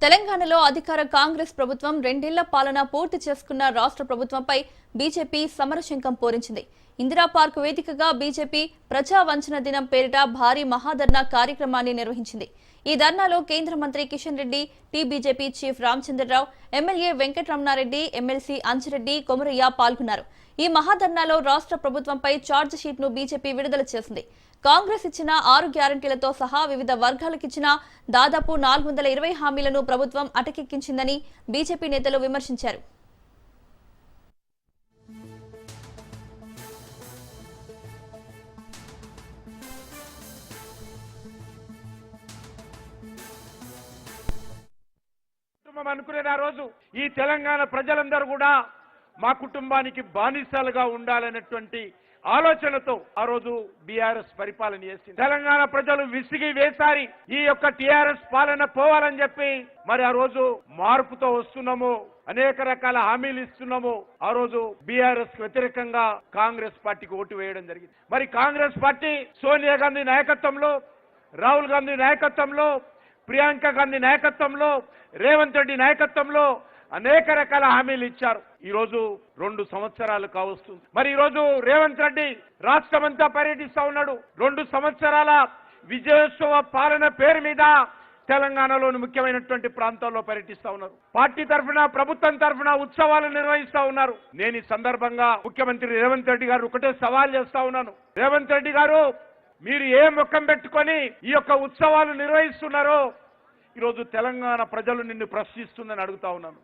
తెలంగాణలో అధికార కాంగ్రెస్ ప్రభుత్వం రెండేళ్ల పాలన పూర్తి చేసుకున్న రాష్ట్ర ప్రభుత్వంపై బీజేపీ సమరశంఖం పూరించింది. ఇందిరా పార్క్ వేదికగా బీజేపీ ప్రజా వంచన దినం పేరిట భారీ మహాధర్నా కార్యక్రమాన్ని నిర్వహించింది. ఈ ధర్నాలో కేంద్ర మంత్రి Kishan Reddy, BJP chief Ramachandra Rao, MLA Venkataramana Reddy, MLC Anji Reddy, Komaraiah పాల్గొన్నారు. ఈ మహాధర్నాలో రాష్ట్ర ప్రభుత్వంపై ఛార్జ్ షీట్ ను బీజేపీ విడుదల చేసింది. కాంగ్రెస్ ఇచ్చిన 6 గ్యారంటీలతో సహా వివిధ వర్గాలకిచ్చిన దాదాపు 420 హామీలను ప్రభుత్వం అటకెక్కించిందని బీజేపీ నేతలు విమర్శించారు. అనుకునే ఆ రోజు ఈ తెలంగాణ ప్రజలందరూ కూడా మా కుటుంబానికి బానిసలుగా ఉండాలనేటువంటి ఆలోచనతో ఆ రోజు బీఆర్ఎస్ పరిపాలన చేసింది. తెలంగాణ ప్రజలు విసిగి వేసారి ఈ యొక్క టీఆర్ఎస్ పాలన పోవాలని చెప్పి మరి ఆ రోజు మార్పుతో వస్తున్నాము, అనేక రకాల హామీలు ఇస్తున్నాము. ఆ రోజు బీఆర్ఎస్ వ్యతిరేకంగా కాంగ్రెస్ పార్టీకి ఓటు వేయడం జరిగింది. మరి కాంగ్రెస్ పార్టీ సోనియా గాంధీ నాయకత్వంలో, రాహుల్ గాంధీ నాయకత్వంలో, ప్రియాంక గాంధీ నాయకత్వంలో, రేవంత్ రెడ్డి నాయకత్వంలో అనేక రకాల హామీలు ఇచ్చారు. ఈ రోజు 2 సంవత్సరాలు కావస్తుంది. మరి ఈ రోజు రేవంత్ రెడ్డి రాష్ట్రమంతా పర్యటిస్తా ఉన్నాడు. 2 సంవత్సరాల విజయోత్సవ పాలన పేరు మీద తెలంగాణలోని ముఖ్యమైనటువంటి ప్రాంతాల్లో పర్యటిస్తా ఉన్నారు. పార్టీ తరఫున, ప్రభుత్వం తరఫున ఉత్సవాలు నిర్వహిస్తా ఉన్నారు. నేను ఈ సందర్భంగా ముఖ్యమంత్రి రేవంత్ రెడ్డి గారు ఒకటే సవాల్ చేస్తా ఉన్నాను. రేవంత్ రెడ్డి గారు, మీరు ఏ ముఖం పెట్టుకొని ఈ యొక్క ఉత్సవాలు నిర్వహిస్తున్నారో ఈరోజు తెలంగాణ ప్రజలు నిన్ను ప్రశ్నిస్తుందని అడుగుతా ఉన్నాను.